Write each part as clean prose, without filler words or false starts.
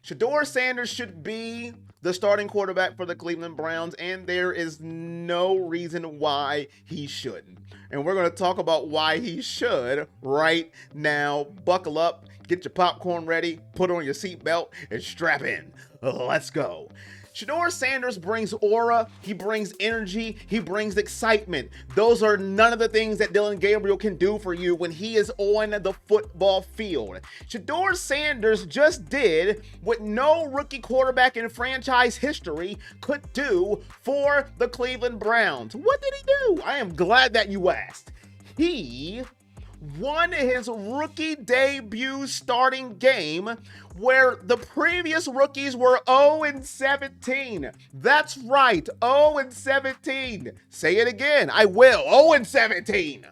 Shedeur Sanders should be the starting quarterback for the Cleveland Browns, and there is no reason why he shouldn't. And we're going to talk about why he should right now. Buckle up, get your popcorn ready, put on your seatbelt, and strap in. Let's go. Shedeur Sanders brings aura, he brings energy, he brings excitement. Those are none of the things that Dillon Gabriel can do for you when he is on the football field. Shedeur Sanders just did what no rookie quarterback in franchise history could do for the Cleveland Browns. What did he do? I am glad that you asked. He won his rookie debut starting game where the previous rookies were 0-17. That's right, 0-17. Say it again, I will, 0-17.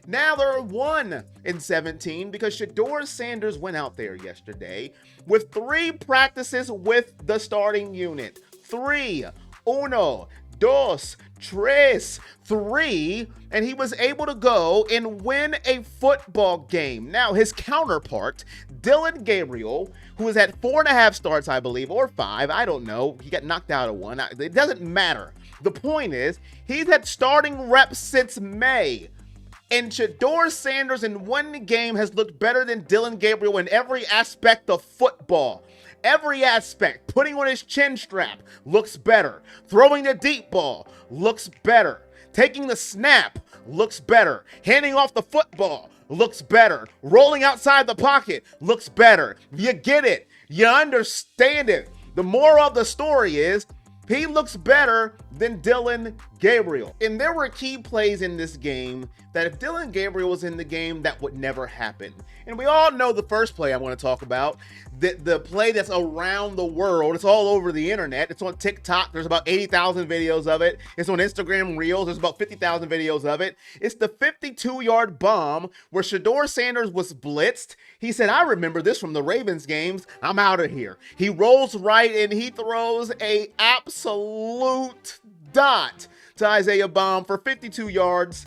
Now they're 1-17 because Shedeur Sanders went out there yesterday with 3 practices with the starting unit. 3, uno, dos, tres, 3, and he was able to go and win a football game. Now, his counterpart, Dillon Gabriel, who was at 4.5 starts, I believe, or 5, I don't know. He got knocked out of one. It doesn't matter. The point is, he's had starting reps since May. And Shedeur Sanders in one game has looked better than Dillon Gabriel in every aspect of football. Every aspect. Putting on his chin strap looks better. Throwing the deep ball looks better. Taking the snap looks better. Handing off the football looks better. Rolling outside the pocket looks better. You get it. You understand it. The moral of the story is he looks better than Dillon Gabriel. And there were key plays in this game that if Dillon Gabriel was in the game, that would never happen. And we all know the first play I want to talk about, the play that's around the world. It's all over the internet. It's on TikTok. There's about 80,000 videos of it. It's on Instagram Reels. There's about 50,000 videos of it. It's the 52-yard bomb where Shedeur Sanders was blitzed. He said, I remember this from the Ravens games. I'm out of here. He rolls right and he throws a absolute dot to Isaiah Baum for 52 yards.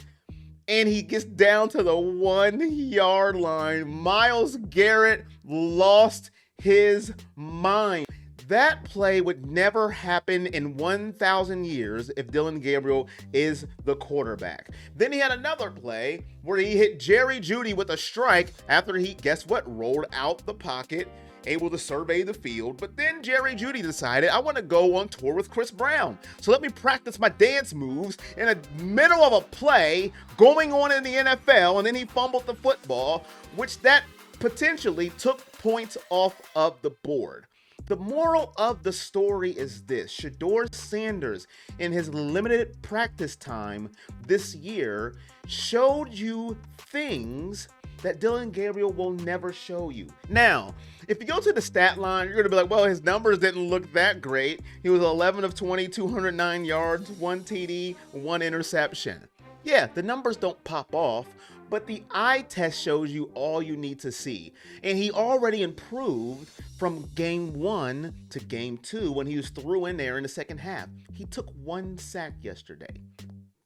And he gets down to the 1-yard line. Myles Garrett lost his mind. That play would never happen in 1,000 years if Dillon Gabriel is the quarterback. Then he had another play where he hit Jerry Jeudy with a strike after he, guess what, rolled out the pocket, able to survey the field. But then Jerry Jeudy decided, I want to go on tour with Chris Brown. So let me practice my dance moves in the middle of a play going on in the NFL. And then he fumbled the football, which that potentially took points off of the board. The moral of the story is this: Shedeur Sanders, in his limited practice time this year, showed you things that Dillon Gabriel will never show you. Now, if you go to the stat line, you're going to be like, well, his numbers didn't look that great. He was 11 of 20, 209 yards, 1 TD, 1 interception. Yeah, the numbers don't pop off, but the eye test shows you all you need to see. And he already improved from game 1 to game 2 when he was threw in there in the second half. He took 1 sack yesterday.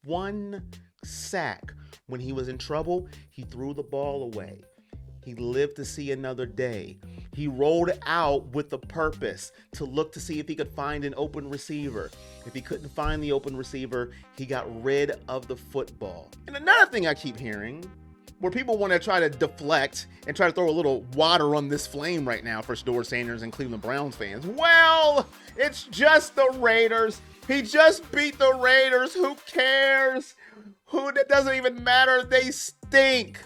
1 sack. When he was in trouble, he threw the ball away. He lived to see another day. He rolled out with a purpose to look to see if he could find an open receiver. If he couldn't find the open receiver, he got rid of the football. And another thing I keep hearing, where people want to try to deflect and try to throw a little water on this flame right now for Shedeur Sanders and Cleveland Browns fans. Well, it's just the Raiders. He just beat the Raiders. Who cares? That doesn't even matter. They stink.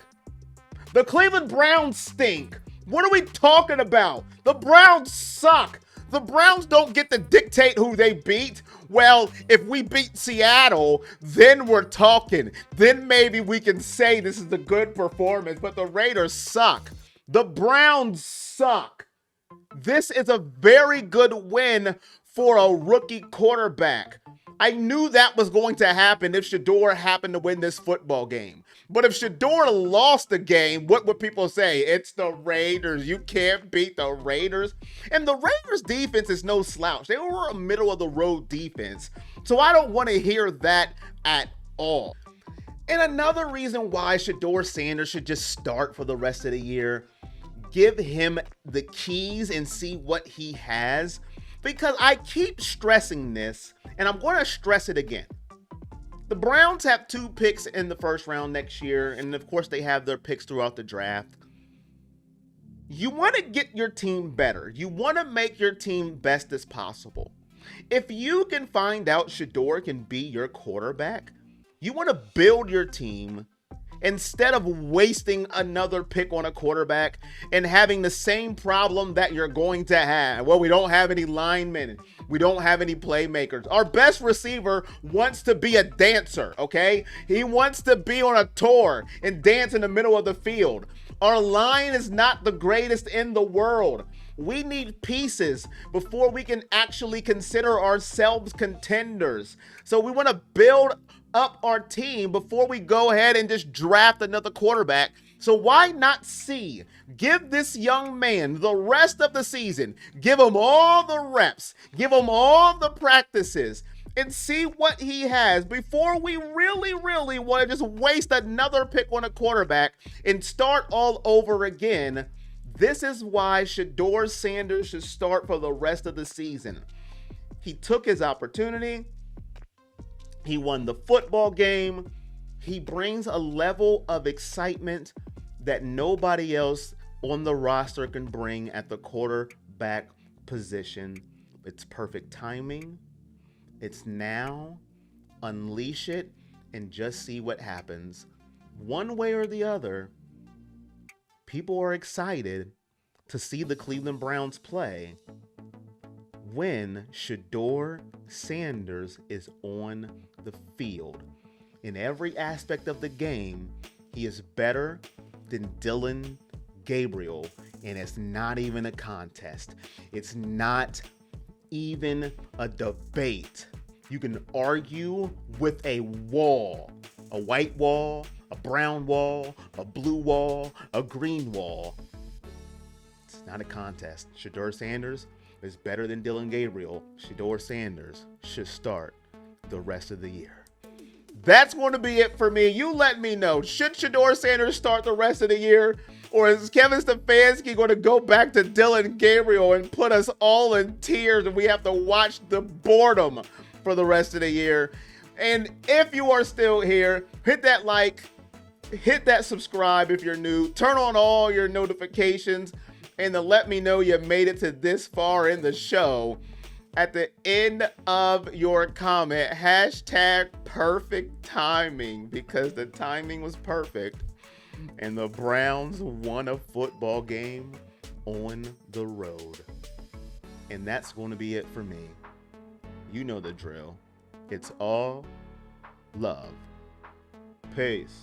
The Cleveland Browns stink. What are we talking about? The Browns suck. The Browns don't get to dictate who they beat. Well, if we beat Seattle, then we're talking. Then maybe we can say this is a good performance, but the Raiders suck. The Browns suck. This is a very good win for a rookie quarterback. I knew that was going to happen if Shedeur happened to win this football game. But if Shedeur lost the game, what would people say? It's the Raiders. You can't beat the Raiders. And the Raiders defense is no slouch. They were a middle of the road defense. So I don't want to hear that at all. And another reason why Shedeur Sanders should just start for the rest of the year, give him the keys and see what he has, because I keep stressing this, and I'm going to stress it again. The Browns have 2 picks in the first round next year, and of course they have their picks throughout the draft. You want to get your team better. You want to make your team best as possible. If you can find out Shedeur can be your quarterback, you want to build your team instead of wasting another pick on a quarterback and having the same problem that you're going to have. Well, we don't have any linemen. We don't have any playmakers. Our best receiver wants to be a dancer, okay? He wants to be on a tour and dance in the middle of the field. Our line is not the greatest in the world. We need pieces before we can actually consider ourselves contenders. So we want to build up our team before we go ahead and just draft another quarterback. So why not give this young man the rest of the season, give him all the reps, give him all the practices, and see what he has before we really want to just waste another pick on a quarterback and start all over again. This is why Shedeur Sanders should start for the rest of the season. He took his opportunity. He won the football game. He brings a level of excitement that nobody else on the roster can bring at the quarterback position. It's perfect timing. It's now. Unleash it and just see what happens. One way or the other, people are excited to see the Cleveland Browns play when Shedeur Sanders is on the field. In every aspect of the game, he is better than Dillon Gabriel, and it's not even a contest. It's not even a debate. You can argue with a wall, a white wall, a brown wall, a blue wall, a green wall. It's not a contest. Shedeur Sanders is better than Dillon Gabriel. Shedeur Sanders should start the rest of the year. That's going to be it for me. You let me know. Should Shedeur Sanders start the rest of the year? Or is Kevin Stefanski going to go back to Dillon Gabriel and put us all in tears and we have to watch the boredom for the rest of the year? And if you are still here, hit that like, hit that subscribe if you're new, turn on all your notifications, and to let me know you made it to this far in the show. At the end of your comment, hashtag perfect timing, because the timing was perfect and the Browns won a football game on the road. And that's going to be it for me. You know the drill. It's all love. Peace.